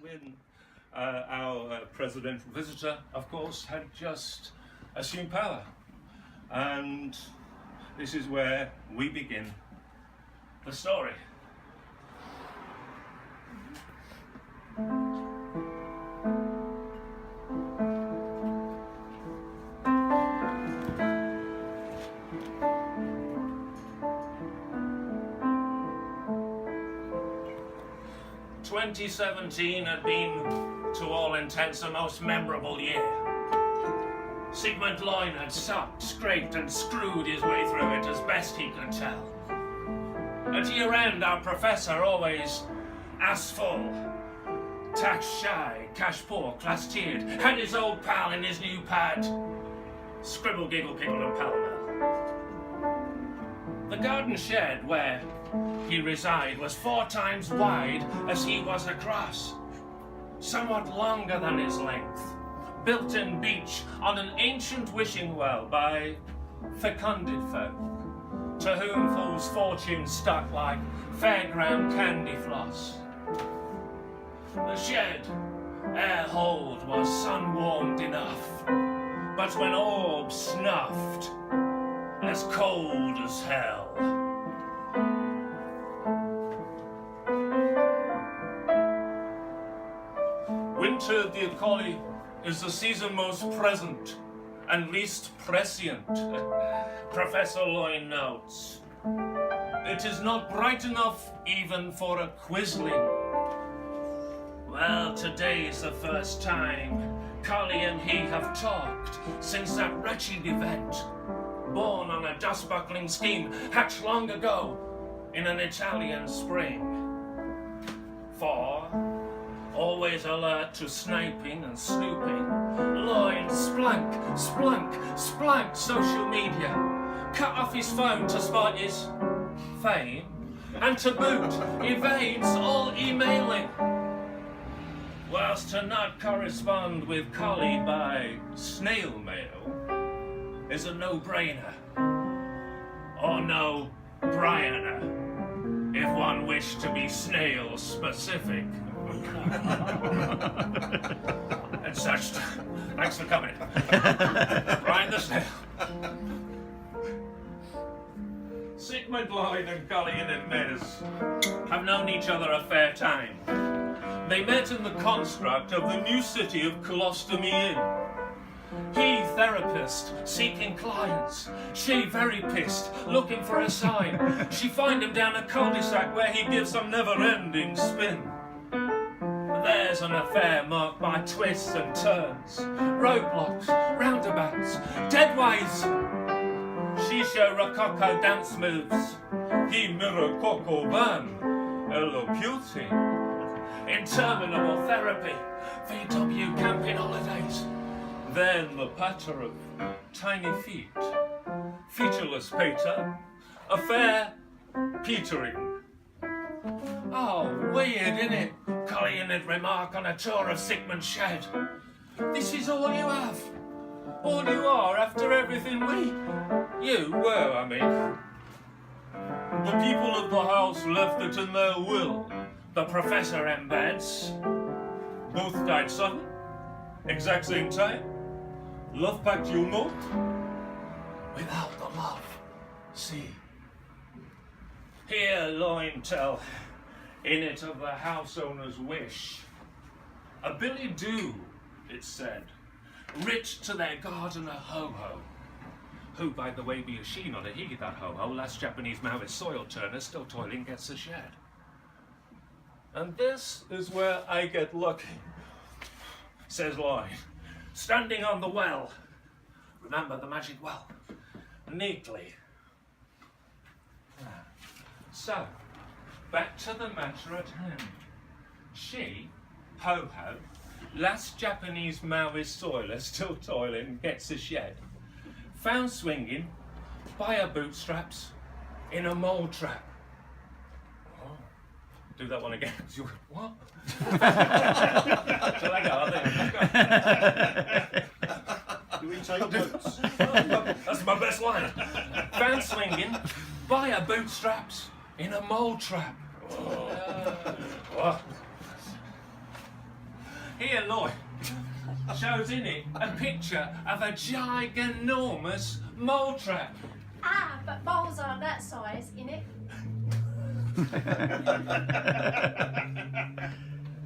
when our presidential visitor, of course, had just assumed power. And this is where we begin the story. "2017 had been, to all intents, a most memorable year. Sigmund Loin had sucked, scraped and screwed his way through it as best he could tell. At year end, our professor, always ass full, tax shy, cash poor, class tiered, had his old pal in his new pad. Scribble, giggle, piggle and pell-mell. The garden shed where he reside was 4 times wide as he was across, somewhat longer than his length, built-in beach on an ancient wishing well by fecunded folk, to whom fools' fortunes stuck like fairground candy floss. The shed, air hold, was sun-warmed enough, but when orbs snuffed, as cold as hell. Winter, dear collie, is the season most present and least prescient, Professor Loin notes. It is not bright enough even for a quisling. Well, today's the first time Collie and he have talked since that wretched event, born on a dust-buckling scheme hatched long ago in an Italian spring. For, always alert to sniping and snooping, Loin splunk, splunk, splunk social media, cut off his phone to spite his fame, and to boot, evades all emailing, whilst to not correspond with Collie by snail mail is a no-brainer, or no-Brianer, if one wished to be snail-specific. And such. Thanks for coming. Brian the Snail. Sigmund Loin and Collie Nitemynks have known each other a fair time. They met in the construct of the new city of Colostomy Inn. He, therapist, seeking clients. She, very pissed, looking for a sign. She find him down a cul-de-sac where he gives some never-ending spin. There's an affair marked by twists and turns, roadblocks, roundabouts, deadways. She show rococo dance moves. He mirror coco van, elocuting. Interminable therapy, VW camping holidays. Then the patter of tiny feet, featureless Peter, affair petering. Oh, weird, innit? Collie and Ed remark on a tour of Sigmund's shed. This is all you have? All you are after everything you were, I mean. The people of the house left it in their will. The professor embeds. Both died sudden, exact same time. Love pact, you know. Without the love, see. Here Loin tell, in it of the house owner's wish. A billy-do, it said, rich to their gardener ho-ho, who, by the way, be a she, not a he, that ho-ho, last Japanese Maoist soil turner, still toiling gets a shed. And this is where I get lucky, says Loin, standing on the well. Remember the magic well, neatly. So, back to the matter at hand. She, ho-ho, last Japanese Maoist soiler, still toiling, gets a shed. Found swinging by her bootstraps in a mole trap. Oh, do that one again. What? Shall I go? Do we take notes? That's my best line. Found swinging by her bootstraps in a mole trap. What? Here, Lloyd shows in it a picture of a giganormous mole trap. Ah, but moles aren't that size, innit?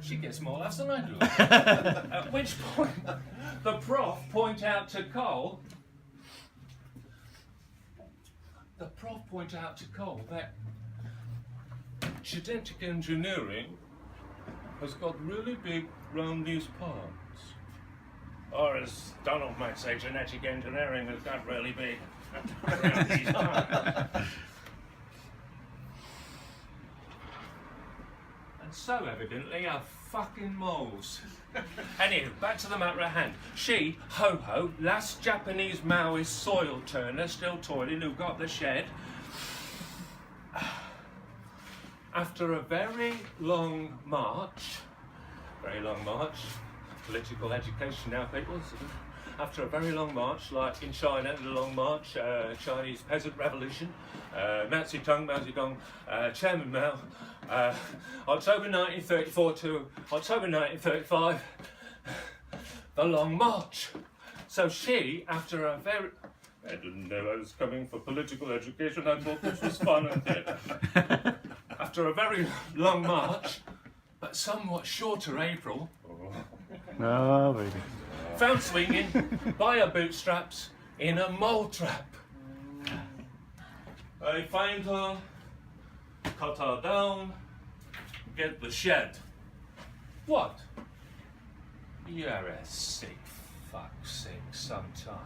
She gets more laughs than I do. At which point, the prof point out to Cole that genetic engineering has got really big round these parts. Or as Donald might say, genetic engineering has got really big round these parts. And so evidently are fucking moles. Anywho, back to the matter at hand. She, Ho-Ho, last Japanese Maoist soil turner still toiling who got the shed, after a very long march, political education now people, after a very long march, like in China, the long march, Chinese Peasant Revolution, Mao Zedong, Chairman Mao, October 1934 to October 1935, the Long March. So she, after a very... I didn't know I was coming for political education, I thought this was fun and theatre. After a very long march, but somewhat shorter April, Oh, baby. found swinging by her bootstraps in a mole trap. I find her, cut her down, get the shed. What? You're a sick fuck's sake sometime.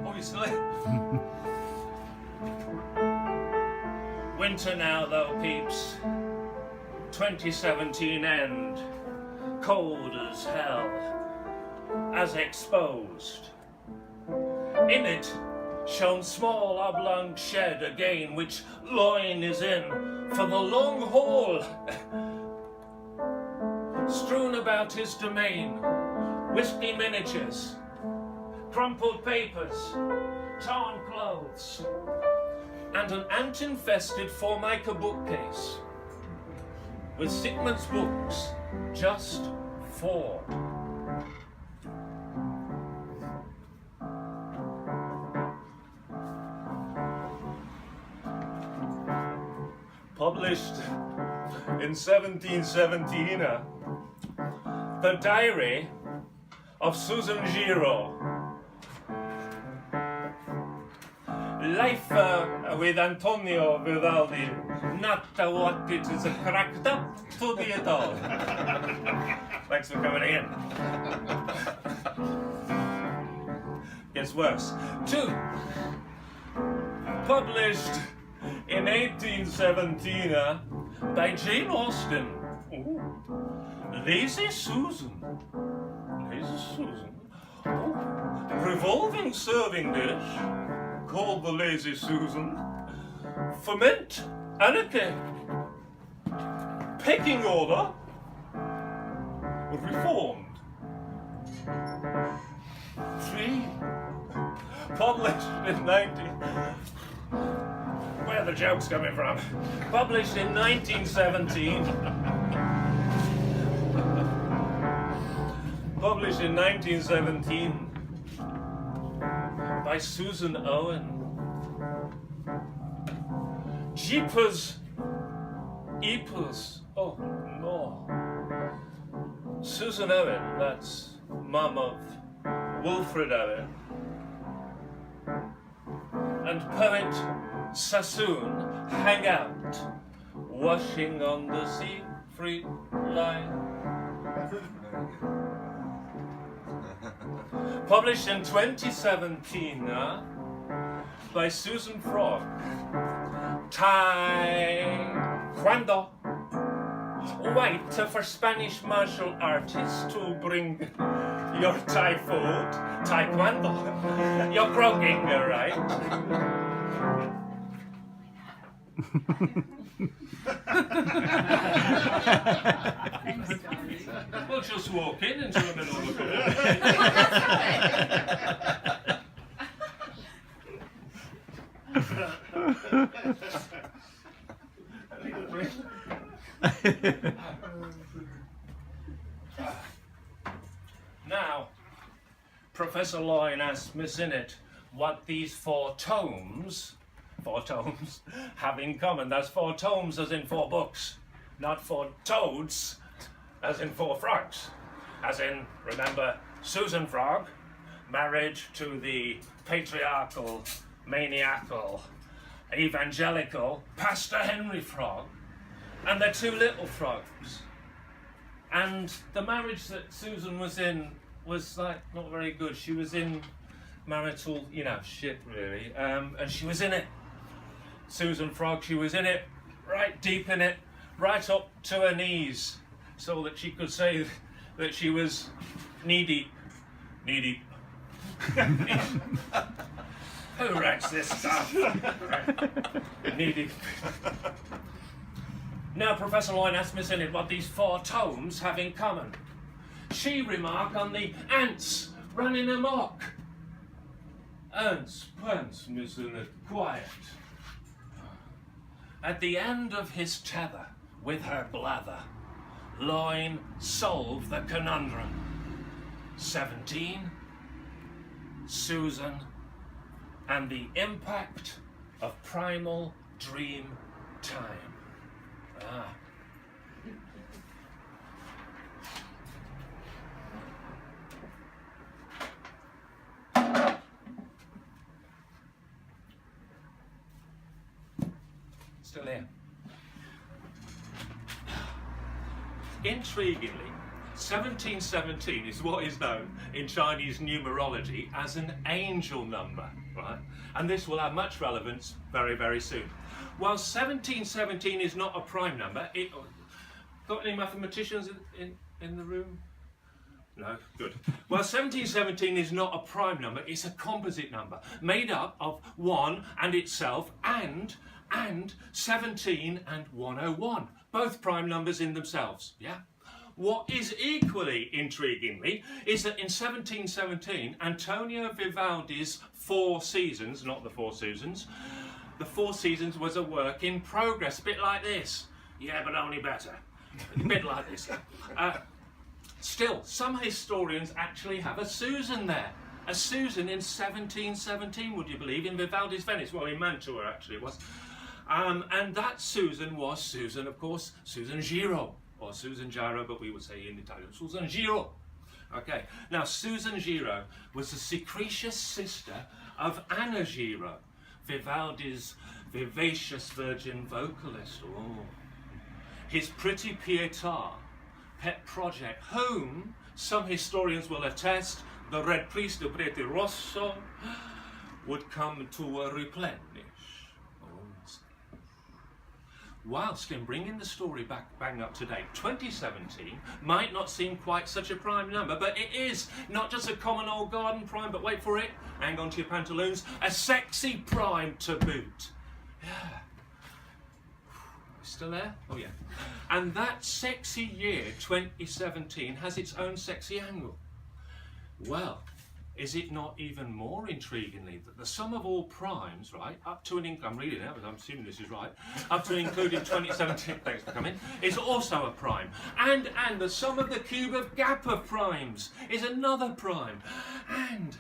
Obviously. Winter now though, peeps. 2017 end. Cold as hell. As exposed. In it shone small oblong shed again, which loin is in for the long haul. Strewn about his domain, whiskey miniatures, crumpled papers, torn clothes, and an ant-infested Formica bookcase with Sigmund's books, just 4. Published in 1717, the diary of Susan Giraud. Life with Antonio Vivaldi, not what it is cracked up to be at all. Thanks for coming in. Gets worse. 2. Published in 1817 by Jane Austen. Ooh. Lazy Susan. Lazy Susan. Oh. Revolving serving dish called the Lazy Susan. Ferment anarchy. Pecking order reformed. 3. Published in 19... Where are the jokes coming from? Published in 1917. Published in 1917 by Susan Owen. Jeepers Eepers. Oh no. Susan Owen, that's mum of Wilfred Owen. And poet Sassoon hang out, washing on the Siegfried line. Published in 2017 by Susan Frog. Taekwondo. Wait for Spanish martial artists to bring your Thai food. Taekwondo. You're croaking, right? We'll just walk in into the middle of the Now, Professor Loyne asked Miss Innet what these four tomes have in common. That's four tomes as in four books, not four toads as in four frogs. As in, remember, Susan Frog, married to the patriarchal, maniacal, evangelical Pastor Henry Frog, and their two little frogs. And the marriage that Susan was in was like not very good. She was in marital, shit really, and she was in it. Susan Frog, she was in it, right deep in it, right up to her knees, so that she could say that she was knee deep. Knee deep. Who writes this stuff? Knee deep. Now, Professor Loyne asked Miss Innet what these four tomes have in common. She remarked on the ants running amok. Ants, pants, Miss Innet, quiet. At the end of his tether with her blather, Loyne solved the conundrum. 17, Susan, and the impact of primal dream time. Ah. Still here. Intriguingly, 1717 is what is known in Chinese numerology as an angel number, right? And this will have much relevance very, very soon. While 1717 is not a prime number, got any mathematicians in the room? No? Good. Well, 1717 is not a prime number, it's a composite number, made up of 1 and itself, and 17 and 101, both prime numbers in themselves, yeah? What is equally intriguingly is that in 1717, Antonio Vivaldi's Four Seasons, not the Four Seasons, the Four Seasons was a work in progress, a bit like this. Yeah, but only better. A bit like this. Still, some historians actually have a Susan there. A Susan in 1717, would you believe, in Vivaldi's Venice. Well, in Mantua, actually, it was. And that Susan was Susan, of course, Susan Giraud, or Susan Giraud, but we would say in Italian, Susan Giraud. Okay, now Susan Giraud was the secretious sister of Anna Giraud, Vivaldi's vivacious virgin vocalist. Oh. His pretty Pietà, pet project, whom some historians will attest the Red Priest of Prete Rosso would come to replenish. Whilst in bringing the story bang up to date, 2017 might not seem quite such a prime number, but it is not just a common old garden prime, but wait for it, hang on to your pantaloons, a sexy prime to boot. Yeah. Still there? Oh yeah. And that sexy year, 2017, has its own sexy angle. Well, is it not even more intriguingly that the sum of all primes, right, up to and I'm reading it, but I'm assuming this is right, up to and including 2017, thanks for coming, is also a prime. And the sum of the cube of gap of primes is another prime. And,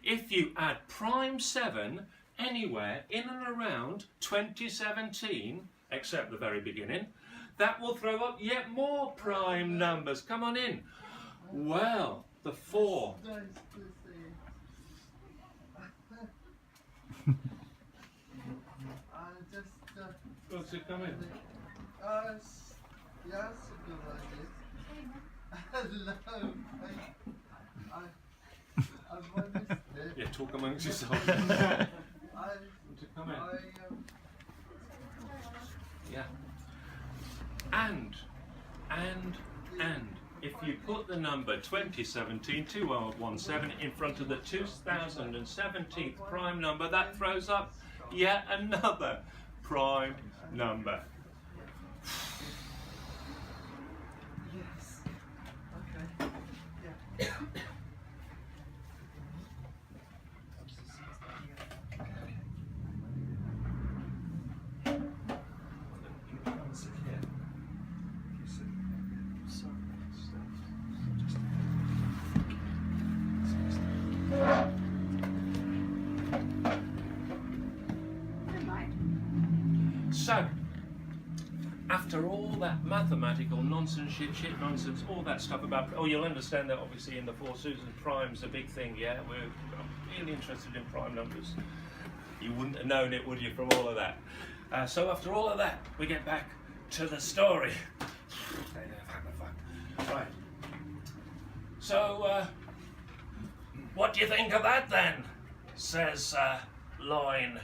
if you add prime 7 anywhere in and around 2017, except the very beginning, that will throw up yet more prime numbers. Come on in. Well, the 4. What's it come in? Yes, good idea. Hello. I've wondered. Yeah, talk amongst yourselves. I To come in. Yeah. And if you put the number 2017 2017 in front of the 2017th prime number, that throws up yet another prime number. Yes. Okay. Yeah. So, after all that mathematical nonsense, shit nonsense, all that stuff about, oh, you'll understand that obviously in the Four Susan prime's a big thing, yeah? We're really interested in prime numbers. You wouldn't have known it, would you, from all of that? So after all of that, we get back to the story. Right. So, what do you think of that then? Says Loin.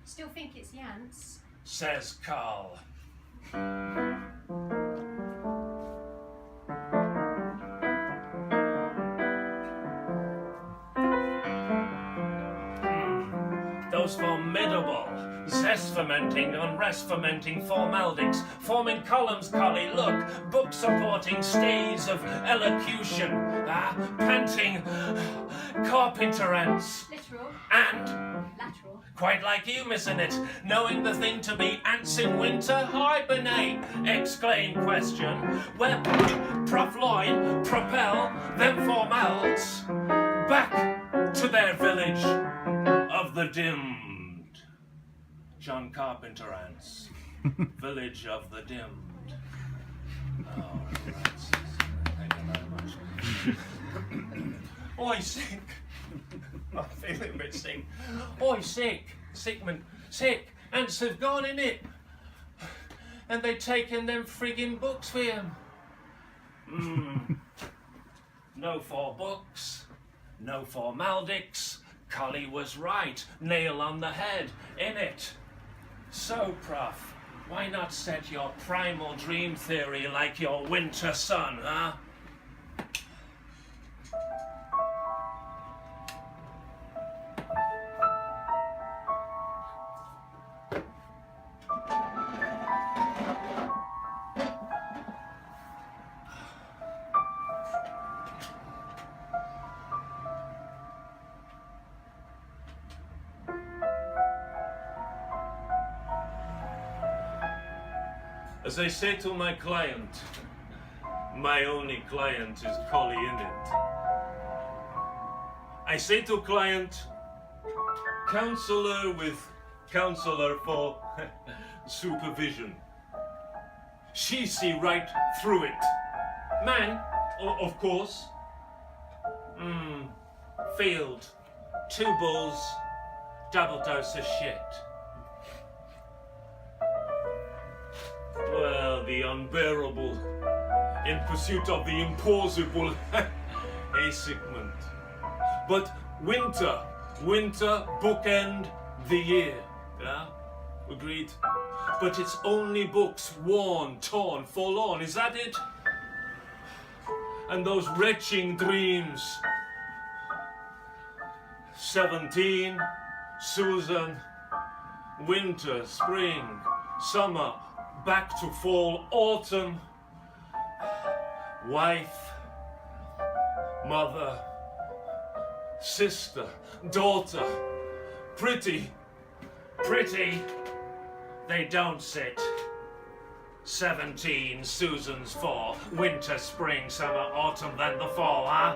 Still think it's the ants. Says Carl. Those formidable, zest-fermenting, unrest-fermenting formaldehyds, forming columns, Collie, look, book-supporting stays of elocution, panting carpenter ants, Literal. and Lateral. quite like you, missing it, knowing the thing to be ants in winter hibernate! Exclaim question. Well, Prof Loin propel them formals back to their village of the dimmed. John Carpenter ants. Village of the dimmed. Oh, rats. Thank you very much. Oi, sick. I'm feeling a bit sick. Oi, sick. Sickman. Sick. Ants have gone in it. And they taken them friggin' books for him. No for books. No formaldix. Collie was right. Nail on the head. In it. So, Prof, why not set your primal dream theory like your winter sun, huh? As I say to my client, my only client is Collie in it. I say to client, counselor with counselor for supervision. She see right through it. Man, of course. Failed. 2 bulls, double dose of shit. Well, the unbearable, in pursuit of the impossible, assignment. But winter bookend the year, yeah? Agreed? But it's only books worn, torn, forlorn, is that it? And those retching dreams. 17, Susan, winter, spring, summer, back to fall, autumn, wife, mother, sister, daughter, pretty, they don't sit. 17, Susan's 4, winter, spring, summer, autumn, then the fall, huh?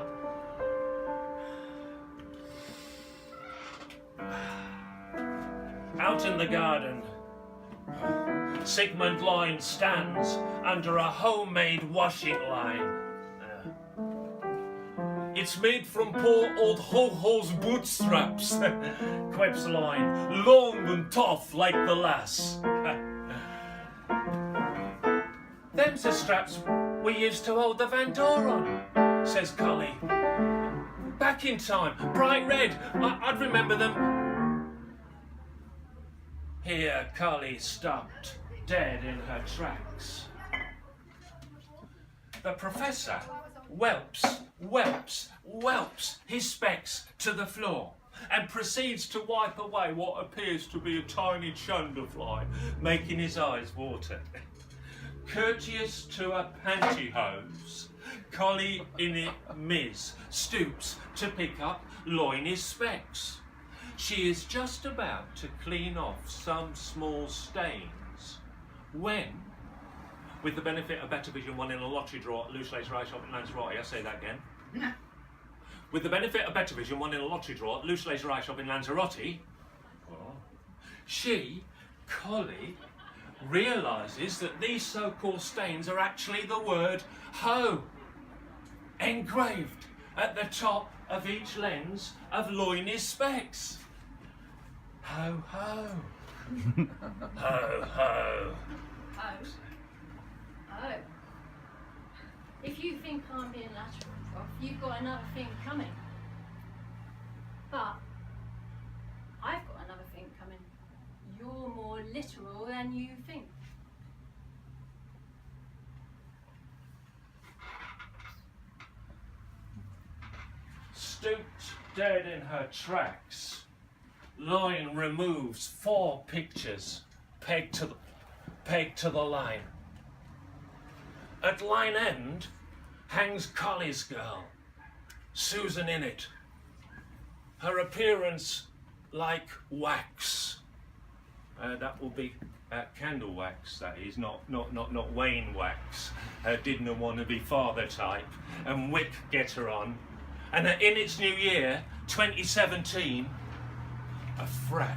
Out in the garden, Sigmund Loin stands under a homemade washing line. It's made from poor old Ho-Ho's bootstraps, quips Loin, long and tough like the lass. Them's the straps we used to hold the Van Door on, says Collie. Back in time, bright red, I'd remember them. Here Collie stopped, dead in her tracks. The professor whelps his specs to the floor. and proceeds to wipe away what appears to be a tiny chunderfly, making his eyes water. Courteous to her pantyhose, Collie in it Miss stoops to pick up Loiny's specs. She is just about to clean off some small stains when, with the benefit of better vision, won in a lottery draw at Loose Lace Rye Shop in Lanzarote, I say that again. With the benefit of better vision, won in a lottery draw at Loose Lace Rye Shop in Lanzarote, she, Collie, realises that these so-called stains are actually the word ho, engraved at the top of each lens of Loiny's specs. Ho ho. Ho ho. Oh. Oh. If you think I'm being lateral, Prof, you've got another thing coming. But I've got another thing coming. You're more literal than you think. Stooped dead in her tracks, Loin removes 4 pictures pegged to the line. At line end hangs Collie's girl, Susan in it. Her appearance like wax. That will be candle wax, that is, not Wayne wax. Didn't want to be father type, and wick get her on. And in its new year, 2017, a frack.